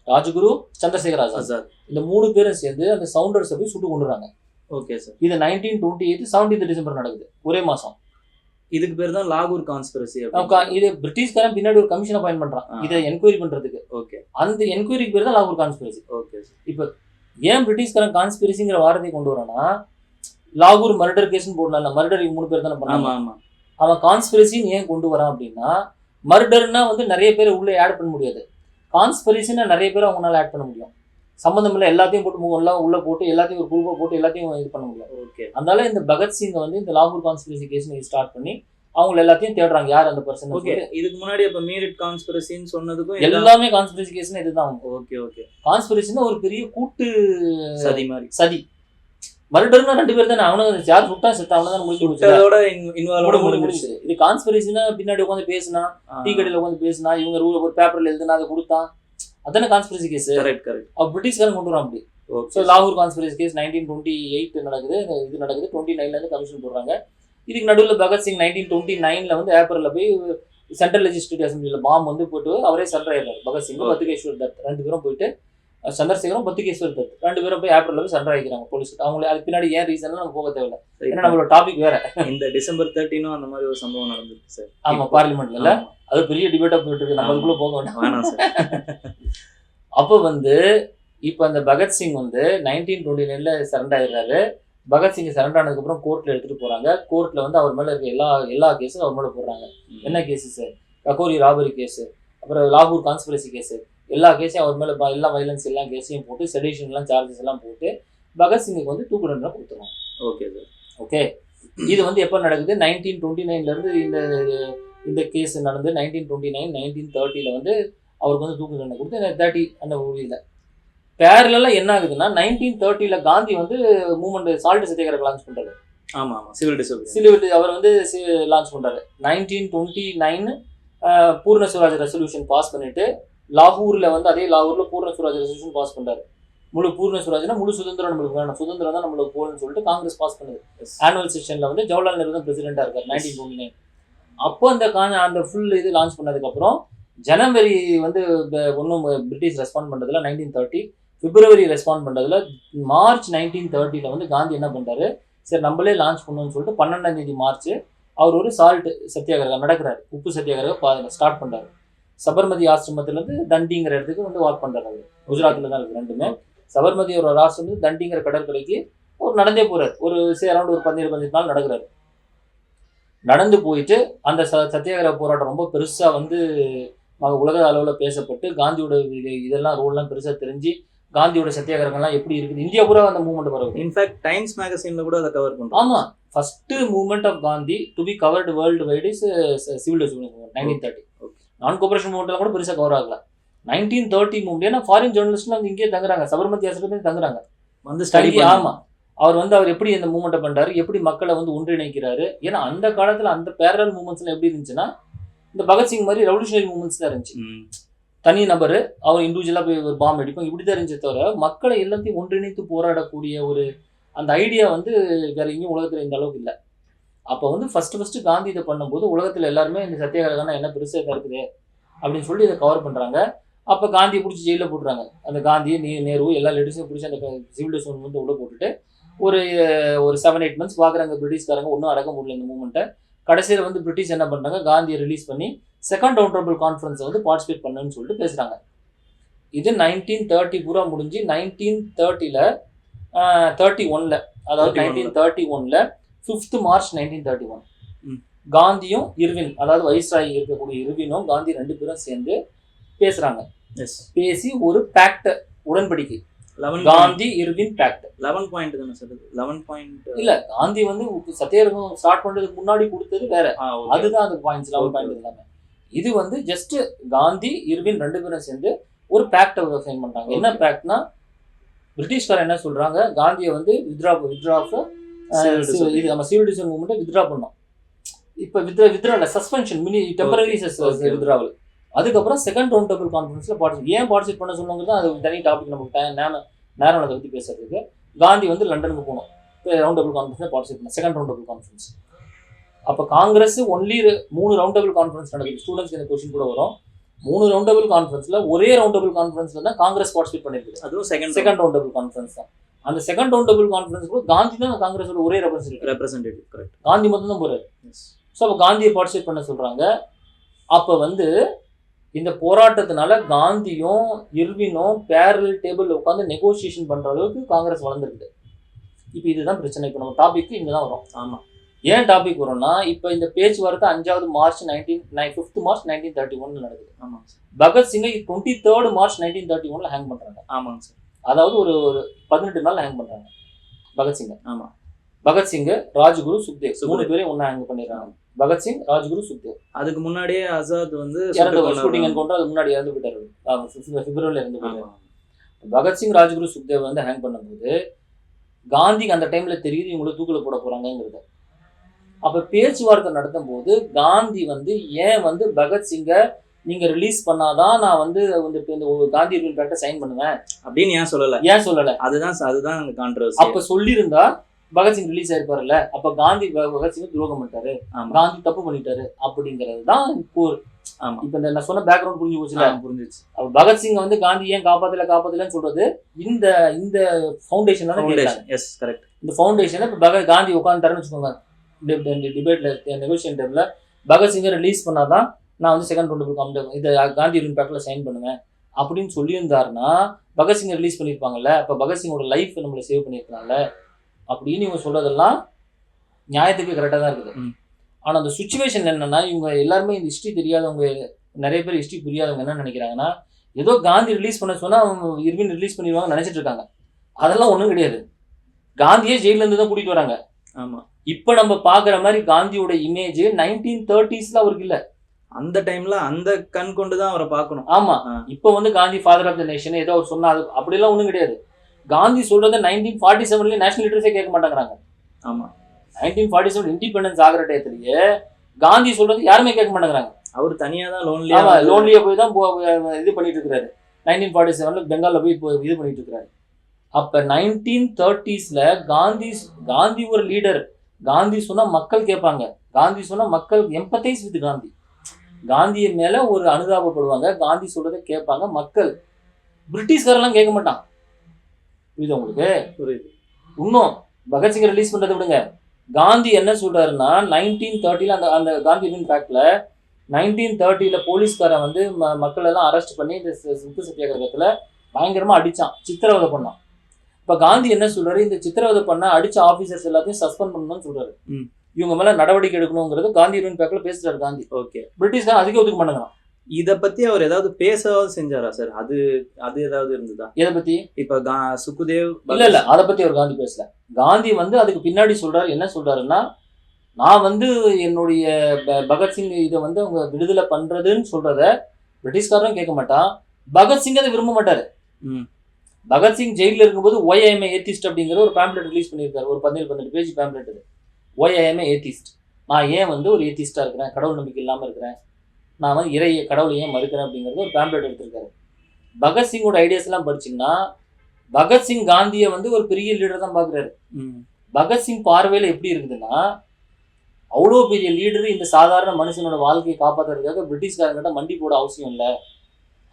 ராஜ்குரு, சந்திரசேகர் ஆசாத் இந்த 3 பேரும் சேர்ந்து அந்த சவுண்டர்ஸை போய் சுட்டு கொண்டுறாங்க. Okay sir. இது 1928 17 டிசம்பர் நடக்குது, ஒரே மாதம். இதுக்கு பேர் தான் லாகூர் கான்ஸ்பிரசி. இது பிரிட்டிஷ்காரன் பின்னாடி ஒரு கமிஷன் அப்பாயின்ட் பண்றான் இதை என்கொயரி பண்றதுக்கு. ஓகே. அந்த என்கொயரிக்கு பேர் தான் லாகூர் கான்ஸ்பிரசி. ஓகே. இப்போ ஏன் பிரிட்டிஷ்காரன் கான்ஸ்பிரசிங்கிற வார்த்தையை கொண்டு வரானா, லாகூர் மர்டர் கேஸ்ன்னு போடல, மர்டர் 3 பேர் தானே பண்ணாங்க. அவன் கான்ஸ்பிரசின்னு ஏன் கொண்டு வரான் அப்படின்னா, மர்டர்னா வந்து நிறைய பேர் உள்ளே ஆட் பண்ண முடியாது, கான்ஸ்பிரசின்னா நிறைய பேர் அவங்களால ஆட் பண்ண முடியும். சம்மந்தம் இல்லை, எல்லாத்தையும் போட்டு எல்லாம் உள்ள போட்டு எல்லாத்தையும் ஒரு குரூப்பை போட்டு எல்லாத்தையும் இது பண்ண முடியும். ஓகே. அதனால இந்த பகத்சிங்கை வந்து இந்த லாகூர் கான்ஸ்பிரசி கேஸ் ஸ்டார்ட் பண்ணி அவங்க எல்லாத்தையும் தேடுறாங்க, யார் அந்த பர்சன். ஓகே. இதுக்கு முன்னாடி அப்ப மீரிட் கான்ஸ்பிரசின்னு சொன்னதுக்கும் எல்லாமே கான்ஸ்பிரசி கேஸ்னா இதுதான். ஓகே. ஓகே. கான்ஸ்பிரசினா ஒரு பெரிய கூட்டு சதி மாதிரி. சதி. மர்டர்னா 2 பேர் தானே, அவனும் யார் சுட்டா செத்தா அவனை தான் முடிச்சு. இது கான்ஸ்பிரசினா பின்னாடி உட்காந்து பேசினா, டீ கடையில் உட்காந்து பேசினா, இவங்க ஒரு பேப்பர்ல எழுதுனா அதை கொடுத்தான், அதான கான்ஸ்பிரசி கேஸ். கரெக்ட். அவ பிரிட்டிஷ்காரன் கொண்டு வரான் அப்படி. ஸோ லாகூர் கான்ஸ்பிரசி கேஸ் 1928 நடக்குது, இது நடக்குது. 29ல இருந்து கமிஷன் போடுறாங்க. இதுக்கு நடுவில் பகத்சிங் 1929ல வந்து ஏப்ரல்ல போய் சென்ட்ரல் லெஜிஸ்லேட்டிவ் அசம்பிளியில் பாம்பு வந்து போட்டு அவரே சரண்டர் ஆயிடுறாரு. பகத்சிங், பத்துகேஸ்வர் தத் 2 பேரும் போயிட்டு, சந்திரசேகரும் பத்துகேஸ்வர் தத் 2 பேரும் போய் ஏப்ரல்ல போய் சரண்டர் ஆகிக்கிறாங்க போலீஸ். அவங்களே அதுக்கு பின்னாடி ஏன் ரீசன் நம்ம போக தேவையில்லை, ஏன்னா நம்மளோட டாபிக் வேற. இந்த டிசம்பர் 13 அந்த மாதிரி ஒரு சம்பவம் நடந்திருக்கு சார். ஆமா, பார்லிமெண்ட்ல அது பெரிய டிபேட்டா போயிட்டு இருக்கு, நம்ம அதுக்குள்ள போக வேண்டாம் சார். அப்போ வந்து இப்போ அந்த பகத்சிங் வந்து 1929ல சரண்டர் ஆயிடுறாரு. பகத்சிங் சரண்டர் ஆனதுக்கப்புறம் கோர்ட்டில் எடுத்துகிட்டு போகிறாங்க. கோர்ட்டில் வந்து அவர் மேலே இருக்க எல்லா கேஸும் அவர் மேலே போடுறாங்க. என்ன case sir? Kakori robbery case, அப்புறம் லாகூர் கான்ஸ்பிரசி கேஸு, எல்லா கேஸையும் அவர் மேலே எல்லா வைலன்ஸ் எல்லா கேஸையும் போட்டு, செடிஷன்லாம் சார்ஜஸ் எல்லாம் போட்டு பகத்சிங்குக்கு வந்து தூக்கு தண்டனை கொடுத்துருவாங்க. Okay sir. ஓகே. இது வந்து எப்போ நடக்குது? 1929லேருந்து இந்த கேஸ் நடந்து 1929 1930ல் வந்து அவருக்கு வந்து தூக்கு தண்டனை கொடுத்து 30 அந்த ஊரில் பேரலாக என்ன ஆகுதுன்னா, 1930ல் காந்தி வந்து மூவ்மெண்ட் சால்ட் சத்தியாகிரகம் லான்ச் பண்ணுறாரு. ஆமாம், சிவில் அவர் வந்து லான்ச் பண்ணுறாரு. 1929 பூர்ண சுவராஜ் ரெசல்யூஷன் பாஸ் பண்ணிட்டு லாகூரில் வந்து அதே லாகூரில் பூர்ண சுவராஜ் ரெசல்யூஷன் பாஸ் பண்ணுறாரு. முழு பூர்ண சுவராஜ்னா முழு சுதந்திரம் நம்மளுக்கு வேணும், சுதந்திரம் தான் நம்மளுக்கு போகணும்னு சொல்லிட்டு காங்கிரஸ் பாஸ் பண்ணுது. ஆனுவல் செஷனில் வந்து ஜவஹர்லால் நேரு தான் பிரசிடென்ட்டாக இருக்கார் 1929. அப்போ அந்த ஃபுல் இது லான்ச் பண்ணதுக்கப்புறம் ஜனவரி வந்து ஒன்றும் பிரிட்டிஷ் ரெஸ்பாண்ட் பண்ணுறதுல 1930, பிப்ரவரி ரெஸ்பாண்ட் பண்ணுறதுல மார்ச் 1930ல் வந்து காந்தி என்ன பண்ணுறாரு, சரி நம்மளே லான்ச் பண்ணணும்னு சொல்லிட்டு 12ஆம் தேதி மார்ச் அவர் ஒரு சால்ட் சத்தியாகிரகம் நடக்கிறார், உப்பு சத்தியாகிரகம் ஸ்டார்ட் பண்ணுறாரு. சபர்மதி ஆசிரமத்துலேருந்து தண்டிங்கிற இடத்துக்கு வந்து வாக் பண்ணுறாரு. அவர் குஜராத்தில் தான் இருக்குது ரெண்டுமே. சபர்மதி ஒரு ஆசிரமம், தண்டிங்கிற கடற்கரைக்கு அவர் நடந்தே போகிறார். ஒரு அரௌண்ட் ஒரு 15 நாள் நடக்கிறாரு. நடந்து போயிட்டு அந்த சத்தியாகிரக போராட்டம் ரொம்ப பெருசாக வந்து உலக அளவில் பேசப்பட்டு, காந்தியோட இதெல்லாம் ரோல்லாம் பெருசாக தெரிஞ்சு, காந்தியோட சத்தியாகிரகம்லாம் எப்படி இருக்குது, இந்தியா பூரா அந்த மூவ்மெண்ட் பரவுது. இன்ஃபேக்ட் டைம்ஸ் மேகசின்ல கூட அதை கவர் பண்ணுறோம். ஆமாம், first movement of Gandhi to be covered world wide is civil disobedience movement 1930. Non cooperation மூவ்மெண்ட்லாம் கூட பெருசாக கவர் ஆகல. 1930 மூவ்மெண்ட், ஏன்னா ஃபாரின் ஜேர்னலிஸ்ட்லாம் வந்து இங்கேயே தங்குறாங்க, சபர்மதி ஆசிரமத்தில் தங்குறாங்க வந்து ஸ்டடி. ஆமாம், அவர் எப்படி இந்த மூவ்மெண்ட்டை பண்ணுறாரு, எப்படி மக்களை வந்து ஒன்றிணைக்கிறாரு. ஏன்னா அந்த காலத்தில் அந்த பேரல் மூவ்மெண்ட்ஸ்லாம் எப்படி இருந்துச்சுன்னா, இந்த பகத்சிங் மாதிரி ரெவல்யூஷனரி மூவ்மெண்ட்ஸ் தான் இருந்துச்சு. தனி நபர் அவர் இண்டிவிஜுவலாக போய் ஒரு பாம்பு அடிப்போம், இப்படி தான் இருந்துச்சு தவிர மக்களை எல்லாத்தையும் ஒன்றிணைத்து போராடக்கூடிய ஒரு அந்த ஐடியா வந்து வேற எங்கேயும் உலகத்தில் இந்த அளவுக்கு இல்லை. அப்போ வந்து ஃபர்ஸ்ட் காந்தி இதை பண்ணும்போது உலகத்தில் எல்லாருமே இந்த சத்தியாகிரகம்னா என்ன பெருசாக இதாக இருக்குது அப்படின்னு சொல்லி இதை கவர் பண்ணுறாங்க. அப்போ காந்தியை பிடிச்சி ஜெயிலில் போட்டுறாங்க. அந்த காந்தியை நேரு எல்லா லேடிஸையும் பிடிச்சி அந்த சிவில் டிசோன் வந்து உள்ளே போட்டுட்டு ஒரு 7-8 months பார்க்குறாங்க. பிரிட்டிஷ்காரங்க ஒன்றும் அடக்க முடியல இந்த மூவ்மெண்ட்டை. கடைசியில் வந்து பிரிட்டிஷ் என்ன பண்ணுறாங்க, காந்தியை ரிலீஸ் பண்ணி செகண்ட் ரவுண்ட் கான்ஃபரன்ஸை வந்து பார்ட்டிசிபேட் பண்ணுன்னு சொல்லிட்டு பேசுகிறாங்க. இது 1930 பூரா முடிஞ்சு 1930ல் 31ல், அதாவது 1931ல் 5th March 1931 காந்தியும் இர்வின், அதாவது வைஸ்ராய் இருக்கக்கூடிய இர்வினும் காந்தி 2 பேரும் சேர்ந்து பேசுகிறாங்க. பேசி ஒரு பேக்ட் உடன்படிக்கை, காந்தி இர்வின் பேக்ட். 11 பாயிண்ட் தானே சார்? 11 பாயிண்ட் இல்ல, காந்தி வந்து சத்தியாகிரகம் ஸ்டார்ட் பண்றதுக்கு முன்னாடி கொடுத்தது வேற, அதுதான் அந்த பாயிண்ட்ஸ் 11 பாயிண்ட் எல்லாமே. இது வந்து ஜஸ்ட் காந்தி இர்வின் 2 பேரும் சேர்ந்து ஒரு பேக்ட் சைன் பண்றாங்க. என்ன பேக்ட்னா, பிரிட்டிஷ்காரன் என்ன சொல்றாங்க, காந்தியை வந்து வித்ரா இது நம்ம சிவில் டிசன் மூவ்மெண்ட்டை வித்ட்ரா பண்ணோம். இப்போ வித்ட்ரா சஸ்பென்ஷன் டெம்பரரி வித்ட்ராவல். அதுக்கப்புறம் செகண்ட் ரவுண்ட் டேபிள் கான்ஃபரன்ஸில் ஏன் பார்ட்டிசிபேட் பண்ண சொன்னோங்கிறது அது தனி டாபிக், நமக்கு நேரம் அதை பற்றி பேசுறதுக்கு. காந்தி வந்து லண்டனுக்கு போனோம், ரவுண்ட் டேபிள் கான்ஃபரன்ஸில் பார்ட்டிசிபேட் பண்ண செகண்ட் ரவுண்ட் டேபிள் கான்ஃபரன்ஸ். அப்போ Congress only 3 round table conference நடக்குது. ஸ்டூடெண்ட்ஸ்க்கு இந்த கொஸ்டின் கூட வரும். 3 ரவுண்ட் டேபிள் கான்ஃபரன்ஸில் ஒரே ரவுண்ட் டேபிள் கான்ஃபரன்ஸில் தான் காங்கிரஸ் பார்ட்டிசிபேட் பண்ணிருக்கு. அதுவும் செகண்ட் ரவுண்ட் டேபிள் கான்ஃபரன்ஸ் தான். அந்த செகண்ட் ரவுண்ட் டேபிள் கான்ஃபரன்ஸ் கூட காந்தி தான் காங்கிரஸோட ஒரே ரெப்ரசன்டேட்டிவ். கரெக்ட், காந்தி மட்டும் தான் போறாரு. ஸோ அப்போ காந்தியை பார்ட்டிசிபேட் பண்ண சொல்றாங்க. அப்போ வந்து இந்த போராட்டத்தினால காந்தியும் இர்வினும் பேரல் டேபிள் உட்காந்து நெகோசியேஷன் பண்ற அளவுக்கு காங்கிரஸ் வளர்ந்துருக்கு. இப்போ இதுதான் பிரச்சனை. இப்போ நம்ம டாபிக் இங்கே தான் வரும். ஆமாம், ஏன் டாபிக் வரும்னா, இப்போ இந்த பேச்சுவார்த்தை 5 மார்ச் 1931 நடக்குது. ஆமாங்க சார். பகத்சிங்கை 23 மார்ச் 1931 ஹேங் பண்றாங்க. ஆமாங்க சார். அதாவது ஒரு 18 நாள் ஹேங் பண்றாங்க பகத்சிங்கை. ஆமா, பகத்சிங், ராஜ்குரு, சுக்தேவ் 3 பேரையும் ஒண்ணா ஹேங் பண்ணிடுறாங்க. பகத்சிங், ராஜ்குரு, சுக்தேவ். அதுக்கு முன்னாடியே ஆசாத் வந்து ஷூட்டிங் என்கவுண்டர் அது முன்னாடி இறந்து போயிட்டாரு. பிப்ரவரியில் இறந்து போயிட்டாரு. பகத்சிங், ராஜ்குரு, சுக்தேவ் வந்து ஹேங் பண்ணும்போது காந்திக்கு அந்த டைம்ல தெரியுது இவங்களை தூக்கில போட போறாங்கிறது. அப்ப பேச்சுவார்த்தை நடத்தும் போது காந்தி வந்து ஏன் வந்து பகத்சிங்கை நீங்க ரிலீஸ் பண்ணாதான் நான் வந்து காந்தி ரூல் பேக்ட சைன் பண்ணுவேன் அப்படின்னு ஏன் சொல்லல? அதுதான் கான்ட்ரோவர்சி. அப்ப சொல்லியிருந்தா பகத்சிங் ரிலீஸ் ஆயிருப்பாருல்ல. அப்ப காந்தி பகத்சிங் துரோகம் பண்ணிட்டாரு, காந்தி தப்பு பண்ணிட்டாரு அப்படிங்கிறது தான் இப்போ. இப்ப நான் சொன்ன பேக்ரவுண்ட் புரிஞ்சு போச்சுல? புரிஞ்சிச்சு. அப்ப பகத்சிங் வந்து காந்தி ஏன் காப்பாத்தலன்னு சொல்றது இந்த இந்த ஃபவுண்டேஷன் தான். S, correct. இந்த ஃபவுண்டேஷன் இப்ப காந்தி உட்காந்துட்டாருன்னு வச்சுக்கோங்க, டிபேட்ல நெகோசியேஷன் டேபிள்ல பகத்சிங்கை ரிலீஸ் பண்ணாதான் நான் வந்து செகண்ட் ரவுண்ட் இதை காந்தி ரூல் பேக்ல சைன் பண்ணுவேன் அப்படின்னு சொல்லியிருந்தாருன்னா பகத்சிங்கை ரிலீஸ் பண்ணியிருப்பாங்கல்ல. அப்ப பகத்சிங்கோட லைஃப் நம்மளை சேவ் பண்ணியிருக்கனால அப்படின்னு இவங்க சொல்றதெல்லாம் நியாயத்துக்கு கரெக்டாக தான் இருக்குது. ஆனால் அந்த சுச்சுவேஷன் என்னன்னா, இவங்க எல்லாருமே இந்த ஹிஸ்ட்ரி தெரியாதவங்க, நிறைய பேர் ஹிஸ்ட்ரி புரியாதவங்க என்ன நினைக்கிறாங்கன்னா, ஏதோ காந்தி ரிலீஸ் பண்ண சொன்னா அவங்க இர்வின் ரிலீஸ் பண்ணிடுவாங்க நினைச்சிட்டு இருக்காங்க. அதெல்லாம் ஒன்றும் கிடையாது. காந்தியே ஜெயில இருந்து தான் கூட்டிட்டு வராங்க. ஆமா, இப்ப நம்ம பாக்குற மாதிரி காந்தியோட இமேஜ் 1930s அவருக்கு இல்ல. அந்த டைம்ல அந்த கண் கொண்டுதான் அவரை பார்க்கணும். ஆமா, இப்ப வந்து Gandhi father of the nation ஏதோ அவர் சொன்னா அப்படிலாம் ஒண்ணும் கிடையாது. காந்தி சொல்றதை 1947 நேஷனல் லீடர்ஸே கேட்க மாட்டேங்கிறாங்க. ஆமா, 1947 இண்டிபெண்டன்ஸ் ஆகிற டயத்திலேயே காந்தி சொல்றது யாருமே கேட்க மாட்டேங்கிறாங்க. அவர் தனியா தான் லோன்லியா போய் தான் இது பண்ணிட்டு இருக்கிறாரு. 1947 பெங்கால்ல போய் இது பண்ணிட்டு இருக்கிறாரு. அப்ப 1930s காந்தி ஒரு லீடர். காந்தி சொன்னா மக்கள் கேட்பாங்க. காந்தி சொன்னா மக்கள் எம்பத்தைஸ் வித் காந்தி. காந்திய மேல ஒரு அனுதாபப்படுவாங்க. காந்தி சொல்றதை கேட்பாங்க மக்கள். பிரிட்டிஷ்காரெல்லாம் கேட்க மாட்டான். புரியுது உங்களுக்கு? புரியுது. இன்னும் பகத்சிங்கை ரிலீஸ் பண்றதை விடுங்க, காந்தி என்ன சொல்றாருன்னா 1930 அந்த காந்தி ரூல் பேக்ட்ல 1930 போலீஸ்காரன் வந்து மக்கள் எல்லாம் அரெஸ்ட் பண்ணி இந்த உப்பு சத்தியாகிரகத்துல பயங்கரமா அடிச்சான், சித்திரவதை பண்ணான். இப்ப காந்தி என்ன சொல்றாரு, இந்த சித்திரவதை பண்ண அடிச்ச ஆபீசர்ஸ் எல்லாத்தையும் சஸ்பெண்ட் பண்ணணும்னு சொல்றாரு. இவங்க மேல நடவடிக்கை எடுக்கணுங்கிறது காந்தி ரூல் பேக்ல பேசுறாரு காந்தி. ஓகே, பிரிட்டிஷ்காரன் அதுக்கே ஒதுக்க மாட்டேங்கிறான். இதை பத்தி அவர் ஏதாவது பேசவாது செஞ்சாரா சார்? அது ஏதாவது இருந்ததா? எதை பத்தி? இப்ப சுக்குதேவ் இல்ல அதை பத்தி அவர் காந்தி பேசல. காந்தி வந்து அதுக்கு பின்னாடி சொல்றாரு. என்ன சொல்றாருன்னா, நான் வந்து என்னுடைய பகத்சிங் இதை வந்து அவங்க விடுதலை பண்றதுன்னு சொல்றத பிரிட்டிஷ்காரரும் கேட்க மாட்டான், பகத்சிங் அதை விரும்ப மாட்டாரு. பகத்சிங் ஜெயில இருக்கும்போது ஒய் ஐ எம் ஏத்திஸ்ட் அப்படிங்கிற ஒரு பேம்ப்ளெட் ரிலீஸ் பண்ணியிருக்காரு. ஒரு 17 பேஜ் பேம்ப்ளெட். இது ஒய் ஐ எம் ஏத்திஸ்ட், நான் ஏன் வந்து ஒரு ஏத்திஸ்டா இருக்கிறேன், கடவுள் நம்பிக்கை இல்லாம இருக்கிறேன், நான் வந்து கடவுளை ஏன் மறுக்கிறேன் அப்படிங்கிறது ஒரு பேம்ப்ளெட் எடுத்திருக்காரு. பகத்சிங்கோட ஐடியாஸ் எல்லாம் படிச்சிங்கன்னா பகத்சிங் காந்தியை வந்து ஒரு பெரிய லீடர் தான் பாக்குறாரு. பகத்சிங் பார்வையில எப்படி இருக்குதுன்னா, அவ்வளோ பெரிய லீடர் இந்த சாதாரண மனுஷனோட வாழ்க்கையை காப்பாற்றுறதுக்காக பிரிட்டிஷ்காரங்கிட்ட மண்டி போட அவசியம் இல்லை,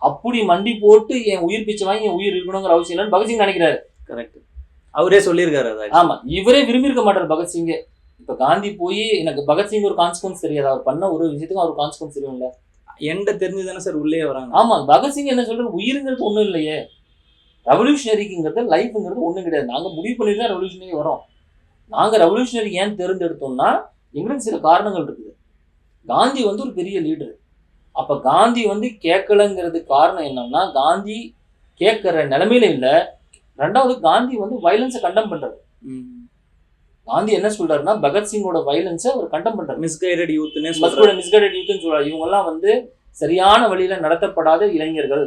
அப்படி மண்டி போட்டு என் உயிர் பிச்சை வாங்கி என் உயிர் இருக்கணுங்கிற அவசியம் இல்லைன்னு பகத்சிங் நினைக்கிறாரு. கரெக்ட், அவரே சொல்லியிருக்காரு. ஆமா, இவரே விரும்பி இருக்க மாட்டார் பகத்சிங்கே. இப்ப காந்தி போய் எனக்கு பகத்சிங் ஒரு கான்சிக்வன்ஸ் தெரியாது, அவர் பண்ண ஒரு விஷயத்துக்கும் அவர் கான்சிக்வன்ஸ் தெரியும்ல, என்கிட்ட தெரிஞ்சுதானே சார் உள்ளே வராங்க. ஆமா, பகத்சிங் என்ன சொல்றாரு, உயிருங்கிறது ஒண்ணும் இல்லையே, ரெவல்யூஷனரிங்கிறது லைஃப்ங்கிறது ஒண்ணும் கிடையாது, நாங்க முடிவு பண்ணிட்டு தான் ரெவல்யூஷனரி வரோம். நாங்க ரெவல்யூஷனரி ஏன் தேர்ந்தெடுத்தோம்னா எங்களுக்கு சில காரணங்கள் இருக்குது. காந்தி வந்து ஒரு பெரிய லீடர். அப்ப காந்தி வந்து கேட்கலங்கிறது காரணம் என்னன்னா, காந்தி கேட்கிற நிலைமையில இல்ல. ரெண்டாவது, காந்தி வந்து வயலன்ஸை கண்டம் பண்றாரு. காந்தி என்ன சொல்றாருன்னா, பகத்சிங்கோட வயலன்ஸை அவர் கண்டம் பண்றாரு. மிஸ்கைடட் யூத்னு சொல்றாரு. இவங்க எல்லாம் வந்து சரியான வழியில நடத்தப்படாத இளைஞர்கள்,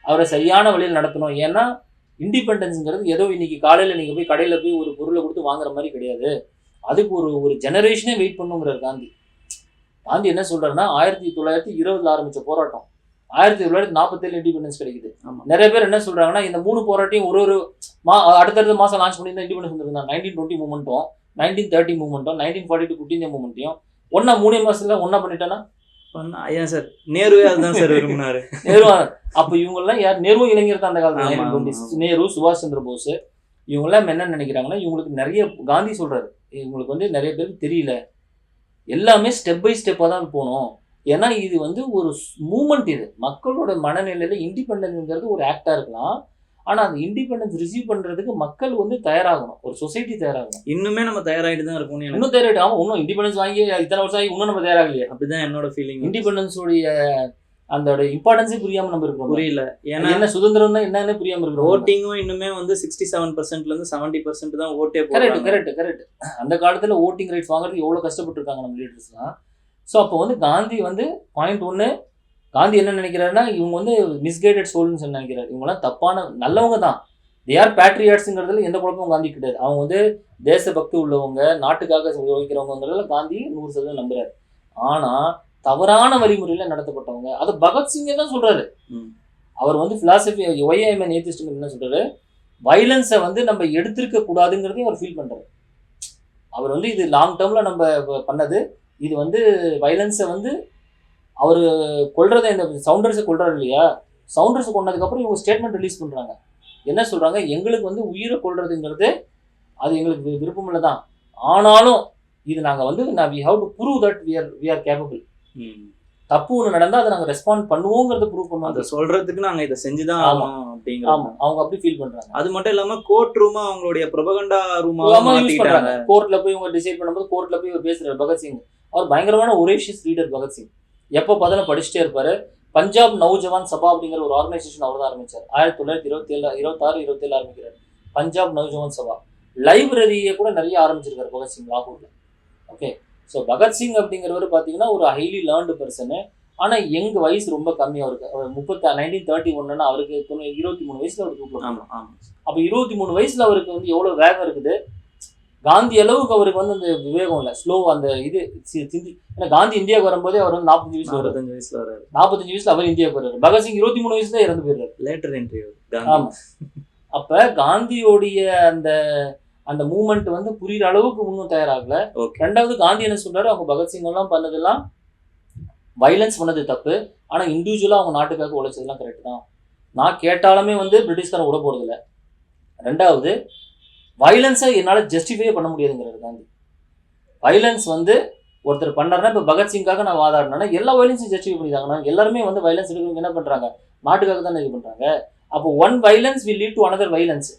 அவரை சரியான வழியில் நடத்தணும். ஏன்னா இண்டிபெண்டன்ஸ்ங்கிறது ஏதோ இன்னைக்கு காலையில நீங்க போய் கடையில போய் ஒரு பொருளை கொடுத்து வாங்குற மாதிரி கிடையாது, அதுக்கு ஒரு ஒரு ஜெனரேஷனே வெயிட் பண்ணுங்கிறார் காந்தி. காந்தி என்ன சொல்றாருன்னா 1920 ஆரம்பிச்ச போராட்டம் 1947 இண்டிபெண்டன்ஸ் கிடைக்குது. நிறைய பேர் என்ன சொல்றாங்கன்னா இந்த 3 போராட்டையும் ஒரு ஒரு அடுத்தடுத்த மாசம் லான்ச் பண்ணி இண்டிபெண்டன்ஸ் வந்துருந்தாங்க. 1920 மூவ்மெண்ட்டும் 1930 மூவ்மெண்ட்டும் 1942 குட் இந்தியா மூவ்மெண்ட்டையும் ஒன்னா 3 மாசத்துல ஒன்னா பண்ணிட்டானா? ஏன் சார் நேருவே அதுதான் சார் விரும்பினாரு. நேரு அப்ப இவங்க எல்லாம் யார்? நேரு இளைஞர் தான் அந்த காலத்துல. நேரு, சுபாஷ் சந்திர போஸ் இவங்க எல்லாம் என்ன நினைக்கிறாங்கன்னா இவங்களுக்கு நிறைய காந்தி சொல்றாரு இவங்களுக்கு வந்து நிறைய பேருக்கு தெரியல, எல்லாமே ஸ்டெப் பை ஸ்டெப்பாக தான் போகணும். ஏன்னா இது வந்து ஒரு மூமெண்ட், இது மக்களோட மனநிலையில இண்டிபெண்டன்ஸ்ங்கிறது ஒரு ஆக்டா இருக்கலாம். ஆனா அந்த இண்டிபெண்டன்ஸ் ரிசீவ் பண்றதுக்கு மக்கள் வந்து தயாராகணும், ஒரு சொசைட்டி தயாராகணும். இன்னுமே நம்ம தயாராகிட்டு தான் இருக்கோம். இன்னும் தயாராகிட்டு ஆமா, இன்னும் இண்டிபெண்டன்ஸ் வாங்கி இத்தனை வருஷம் ஆகி இன்னும் நம்ம தயாராகலையே. அப்படிதான் என்னோட ஃபீலிங். இண்டிபெண்டன்ஸோடைய அந்த இம்பார்ட்டன்ஸே புரியாம நம்ம இருக்கோம். புரியல. ஏன்னா என்ன சுதந்திரம் தான் என்னன்னு புரியாம இருக்கிறோம். ஓட்டிங்கும் இன்னுமே வந்து 67%ல இருந்து 70% தான் ஓட்டே போறாங்க. கரெக்ட். அந்த காலத்துல ஓட்டிங் ரைட்ஸ் வாங்குறதுக்கு எவ்வளவு கஷ்டப்பட்டு இருக்காங்க நம்ம லீடர்ஸ்லாம். ஸோ அப்போ வந்து காந்தி வந்து பாயிண்ட் 1, காந்தி என்ன நினைக்கிறாருன்னா இவங்க வந்து மிஸ்கைடட் சோல்னு நினைக்கிறாரு. இவங்கெல்லாம் தப்பான நல்லவங்க தான், தே ஆர் பேட்ரியாட்ஸுங்கிறதுல எந்த குழப்பமும் காந்தி கிடையாது. அவங்க வந்து தேசபக்தி உள்ளவங்க, நாட்டுக்காக வைக்கிறவங்கிறதுல காந்தி 100% நம்புறாரு. ஆனா தவறான வழிமுறையில நடத்தப்பட்டவங்க, அது பகத்சிங்கே தான் சொல்றாரு. அவர் வந்து பிலாசபி ஒய்ஐஎம்என் ஏத்திஸ்ட் என்ன சொல்றாரு, வயலன்ஸை வந்து நம்ம எடுத்திருக்க கூடாதுங்கிறதையும் அவர் ஃபீல் பண்றாரு. அவர் வந்து இது லாங் டேர்ம்ல நம்ம பண்ணது, இது வந்து வயலன்ஸை வந்து அவர் கொள்றதை, இந்த சவுண்டர்ஸை கொள்றாரு இல்லையா, சவுண்டர்ஸை கொண்டதுக்கப்புறம் இவங்க ஸ்டேட்மெண்ட் ரிலீஸ் பண்ணுறாங்க. என்ன சொல்கிறாங்க, எங்களுக்கு வந்து உயிரை கொள்றதுங்கிறது அது எங்களுக்கு விருப்பமில்லை தான், ஆனாலும் இது நாங்கள் வந்து we have to prove that we are capable. தப்பு ஒன்று நடந்தால் அதை நாங்கள் ரெஸ்பாண்ட் பண்ணுவோங்கிறத ப்ரூவ் பண்ணுவோம். அதை சொல்கிறதுக்கு நாங்கள் இதை செஞ்சு தான் ஆகணும் அப்படிங்கிற. ஆமாம், அவங்க அப்படி ஃபீல் பண்ணுறாங்க. அது மட்டும் இல்லாமல் கோர்ட் ரூமா அவங்களுடைய ப்ரொபகண்டா ரூமாக யூஸ் பண்ணுறாங்க. கோர்ட்டில் போய் இவங்க டிசைட் பண்ணும்போது கோர்ட்டில் போய் பேசுகிறார் பகத்சிங். அவர் பயங்கரமான ஒரேஷியஸ் லீடர் பகத்சிங். எப்போ பார்த்தாலும் படிச்சுட்டே இருப்பாரு. பஞ்சாப் நௌஜவான் சபா அப்படிங்கிற ஒரு ஆர்கனைசேஷன் அவர் தான் ஆரம்பிச்சார். 1926 ஆரம்பிக்கிறார் பஞ்சாப் நௌஜவான் சபா. லைப்ரரியை கூட நிறைய ஆரம்பிச்சிருக்காரு பகத்சிங் லாகூர்ல. ஓகே, ஸோ பகத்சிங் அப்படிங்கிறவர் பார்த்தீங்கன்னா ஒரு ஹைலி லேர்ன்டு பர்சனு. ஆனால் எங்கள் வயசு ரொம்ப கம்மியாக இருக்குது. அவர் 1931 அவருக்கு 23 வயசில் அவருக்கு தூக்கலாம். அப்போ 23 வயசில் அவருக்கு வந்து எவ்வளோ வேகம் இருக்குது. காந்தி அளவுக்கு அவருக்கு வந்து அந்த விவேகம் இல்லை, ஸ்லோ அந்த இது சிந்தி. ஏன்னா காந்தி இந்தியாவுக்கு வரும்போதே அவர் வந்து 45 வயசுல வராரு. 45 வயசுல அவர் இந்தியாவுக்கு வர்றாரு. பகத்சிங் 23 வயசுல இறந்து போயிடுறாரு. Later entry. ஆமா. அப்ப காந்தியோடைய அந்த அந்த மூமெண்ட் வந்து புரியுற அளவுக்கு இன்னும் தயாராகல. ரெண்டாவது காந்தி என்ன சொல்றாரு, அவங்க பகத்சிங் எல்லாம் பண்ணதெல்லாம் வயலன்ஸ் பண்ணது தப்பு, ஆனா இண்டிவிஜுவலா அவங்க நாட்டுக்காக உழைச்சதெல்லாம் கரெக்ட் தான். நான் கேட்டாலுமே வந்து பிரிட்டிஷ்காரன் விட போறது இல்லை. ரெண்டாவது வயலன்ஸை என்னால் ஜஸ்டிஃபையே பண்ண முடியாதுங்கிறாரு காந்தி. வயலன்ஸ் வந்து ஒருத்தர் பண்ணாருன்னா, இப்போ பகத்சிங்காக நான் வாதாடினா எல்லா வயலன்ஸையும் ஜஸ்டிஃபை பண்ணிட்டாங்கன்னா எல்லாருமே வந்து வயலன்ஸ் எடுக்கிறவங்க என்ன பண்ணுறாங்க, நாட்டுக்காக தானே இது பண்ணுறாங்க. அப்போ one violence will lead to another violence.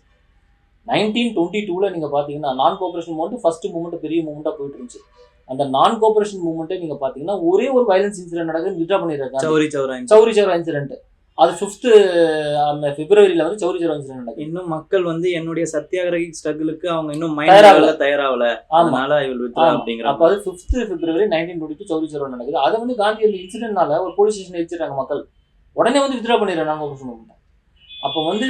1922 நீங்கள் பார்த்தீங்கன்னா நான் கோஆபரேஷன் மூவ்மெண்ட் ஃபர்ஸ்ட் மூவ்மெண்ட் பெரிய மூவ்மெண்ட்டாக போயிட்டு இருந்துச்சு. அந்த நான் கோஆபரேஷன் மூவ்மெண்ட்டை நீங்கள் பார்த்தீங்கன்னா ஒரே ஒரு வயலன்ஸ் இன்சிடென்ட் நடக்குதுன்னு வித்ரா பண்ணிடுறாங்க. சௌரி சௌரா இன்சிடென்ட். அது 5th பிப்ரவரியில வந்து சௌரி சௌரா இன்சிடென்ட் நடக்குது. இன்னும் மக்கள் வந்து என்னுடைய சத்தியாகிரக ஸ்ட்ரகிளுக்கு அவங்க இன்னும் தயாராகல. அதனால அப்போ அது 5th பிப்ரவரி 1922 சௌரி சௌரா நடக்குது. அதை வந்து காந்தி அந்த இன்சிடென்ட்னால ஒரு போலீஸ் ஸ்டேஷன் எரிச்சிடறாங்க மக்கள். உடனே வந்து வித்ரா பண்ணிடுறாங்க நான் கோஆபரேஷன் மூவ்மெண்ட். அப்போ வந்து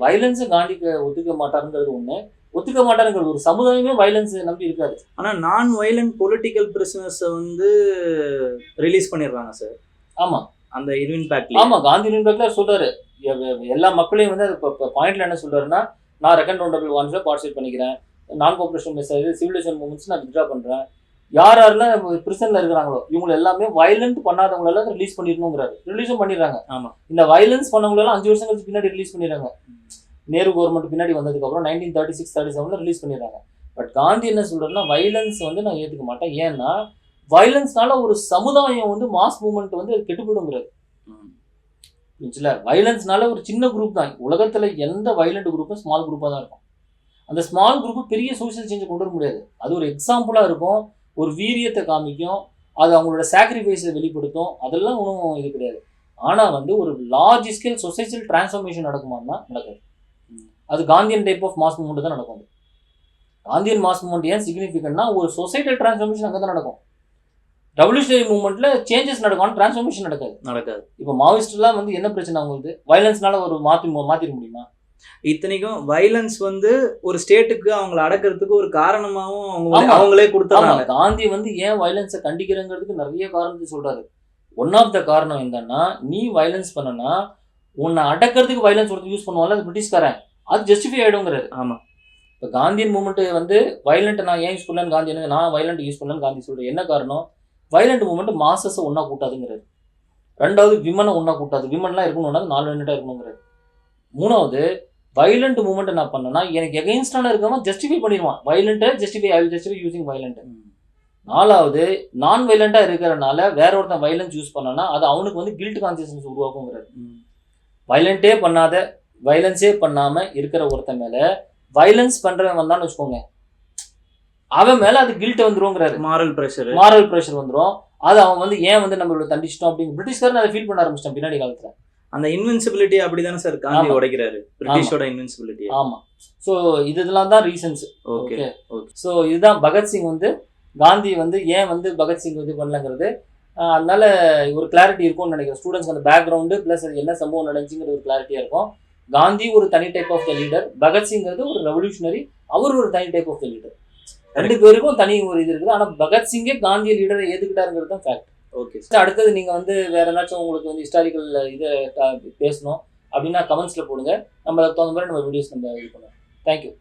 வயலன்ஸை காந்திக்கு ஒத்துக்க மாட்டாருங்கிறது ஒன்று, ஒத்துக்க மாட்டாருங்கிறது ஒரு சமுதாயமே வயலன்ஸ் நம்பி இருக்காது. ஆனால் நான் வயலண்ட் பொலிட்டிக்கல் பிரிசனர்ஸை வந்து ரிலீஸ் பண்ணிடுறாங்க சார். ஆமாம், அந்த இர்வின் பேக்லி. ஆமாம், காந்தி இர்வின் பேக்ல சொல்றாரு எல்லா மக்களையும் வந்து பாயிண்ட்ல என்ன சொல்றாருன்னா, நான் ரெக்கமெண்டபிள் ஒன்ஸ்ல பார்ட்டிசிபேட் பண்ணிக்கிறேன், நான் கோஆபரேஷன் சிவிலைசேஷன் மூவ்மெண்ட்ஸ் நான் வித்ரா பண்றேன், யாரெல்லாம் பிரிசன்ல இருக்கிறாங்களோ இவங்க எல்லாமே வயலண்ட் பண்ணாதவங்க எல்லாம் ரிலீஸ் பண்ணிடணுங்கிறாரு. ரிலீஸும் பண்ணிடுறாங்க. ஆமா, இந்த வயலன்ஸ் பண்ணவங்க எல்லாம் 5 வருஷம் கழிச்சு பின்னாடி ரிலீஸ் பண்ணிடுறாங்க. நேரு கவர்மெண்ட் பின்னாடி வந்ததுக்கு அப்புறம் 1936-37 ரிலீஸ் பண்ணிடுறாங்க. பட் காந்தி என்ன சொல்றாருன்னா, வயலன்ஸ் வந்து நான் ஏத்துக்க மாட்டேன், ஏன்னா வயலன்ஸ்னால ஒரு சமுதாயம் வந்து மாஸ் மூவ்மெண்ட் வந்து கெட்டு போயிடுங்கிறாரு. வயலன்ஸ்னால ஒரு சின்ன குரூப் தான், உலகத்துல எந்த வயலண்ட் குரூப்பும் ஸ்மால் குரூப்பா தான் இருக்கும். அந்த ஸ்மால் குரூப் பெரிய சோசியல் சேஞ்சை கொண்டு வர முடியாது. அது ஒரு எக்ஸாம்பிளா இருக்கும், ஒரு வீரியத்தை காமிக்கும், அது அவங்களோட சாக்ரிஃபைஸை வெளிப்படுத்தும், அதெல்லாம் ஒன்றும் இது கிடையாது. ஆனால் வந்து ஒரு லார்ஜ் ஸ்கேல் சொசைட்டல் டிரான்ஸ்ஃபர்மேஷன் நடக்குமான்னா நடக்காது. அது Gandhian type of mass movement தான் நடக்கும். காந்தியன் மாஸ் மூவ்மெண்ட் ஏன் சிக்னிஃபிகன்ட்னா, ஒரு சொசைட்டல் டிரான்ஸ்ஃபர்மேஷன் அங்கே தான் நடக்கும். ரெவல்யூஷனரி மூவ்மெண்ட்ல சேஞ்சஸ் நடக்கும், டிரான்ஸ்ஃபர்மேஷன் நடக்காது. இப்போ மாவோயிஸ்ட்லாம் வந்து என்ன பிரச்சனை அவங்களுக்கு, வயலன்ஸ்னால ஒரு மாற்றிட முடியுமா? இத்தனைக்கும் வைலன்ஸ் வந்து ஒரு ஸ்டேட்டுக்கு அவங்கள அடக்கிறதுக்கு ஒரு காரணமாவும் ஆமா. அவங்களே ஆமா, கொடுத்துறாங்க. காந்தி வந்து ஏன் வயலன்ஸை கண்டிக்கிறங்கிறதுக்கு நிறைய காரணத்தை சொல்றாரு. ஒன் ஆஃப் த காரணம் என்னன்னா, நீ வயலன்ஸ் பண்ணனா உன்னை அடக்கிறதுக்கு வயலன்ஸ் ஒருத்தர் யூஸ் பண்ணுவான்ல, அது பிரிட்டிஷ்காரன், அது ஜஸ்டிஃபை ஆயிடுங்கிறாரு. ஆமா. இப்போ காந்தியன் மூமெண்ட் வந்து வயலண்ட் நான் ஏன் யூஸ் பண்ணலன்னு காந்தி என்ன, நான் வயலண்ட் யூஸ் பண்ணலன்னு காந்தி சொல்றேன். என்ன காரணம்? வயலண்ட் மூமெண்ட் மாசஸை ஒன்றா கூட்டாதுங்கிறாரு. ரெண்டாவது விமனை ஒன்றா கூட்டாது, விமன்லாம் இருக்கணும்னா 4 யூனிட்டாக இருக்கணுங்கிறாரு. மூணாவது வயலண்ட் மூமெண்ட் என்ன பண்ணனா எனக்கு எகெயின்ஸ்டான இருக்கவன் ஜஸ்டிஃபை பண்ணிடுவான். வயலண்ட்டை justify, I will justify using violent. நாலாவது நான் வயலண்டா இருக்கிறனால வேற ஒருத்தன் வயலன்ஸ் யூஸ் பண்ணனா அது அவனுக்கு வந்து கில்ட் கான்சியஸ்னஸ் உருவாக்குங்கிறாரு. வயலண்டே பண்ணாத, வயலன்ஸே பண்ணாம இருக்கிற ஒருத்தன் மேல வயலன்ஸ் பண்றவன் வந்தான்னு வச்சுக்கோங்க, அவன் மேல அது கில்ட் வந்துருங்கிறாரு. மாரல் பிரஷர் வந்துரும். அது அவன் வந்து ஏன் வந்து நம்மளோட தண்டிச்சிட்டோம் அப்படின்னு பிரிட்டிஷ்காரன் அதை ஃபீல் பண்ண ஆரம்பிச்சிட்டான் பின்னாடி காலத்துல. அந்த இன்வின்சிபிலிட்டி அப்படிதானே சார் காந்தி உடைக்கிறாரு, பிரிட்டிஷோட இன்வின்சிபிலிட்டி. ஆமா. ஸோ இதெல்லாம் தான் ரீசன்ஸ். ஓகே. ஸோ இதுதான் பகத்சிங் வந்து காந்தி வந்து ஏன் வந்து பகத்சிங் இது பண்ணலங்கிறது. அதனால ஒரு கிளாரிட்டி இருக்கும்னு நினைக்கிறேன் ஸ்டூடெண்ட்ஸ். அந்த பேக்ரவுண்டு ப்ளஸ் அது என்ன சம்பவம் நடந்துச்சுங்கிற ஒரு கிளாரிட்டியாக இருக்கும். காந்தி ஒரு தனி டைப் ஆஃப் த லீடர், பகத்சிங்கிறது ஒரு ரெவல்யூஷனரி, அவர் ஒரு தனி டைப் ஆஃப் த லீடர். ரெண்டு பேருக்கும் தனி ஒரு இது இருக்குது. ஆனால் பகத்சிங்கே காந்திய லீடரை ஏற்றுக்கிட்டாருங்கிறது தான் ஃபேக்ட். ஓகே. அடுத்தது நீங்கள் வந்து வேற ஏதாச்சும் உங்களுக்கு வந்து ஹிஸ்டாரிக்கல் இதை பேசணும் அப்படின்னா கமெண்ட்ஸில் போடுங்க. நம்ம அதுக்கு தகுந்த மாதிரி நம்ம வீடியோஸ் நம்ம இது பண்ணுவோம். தேங்க்யூ.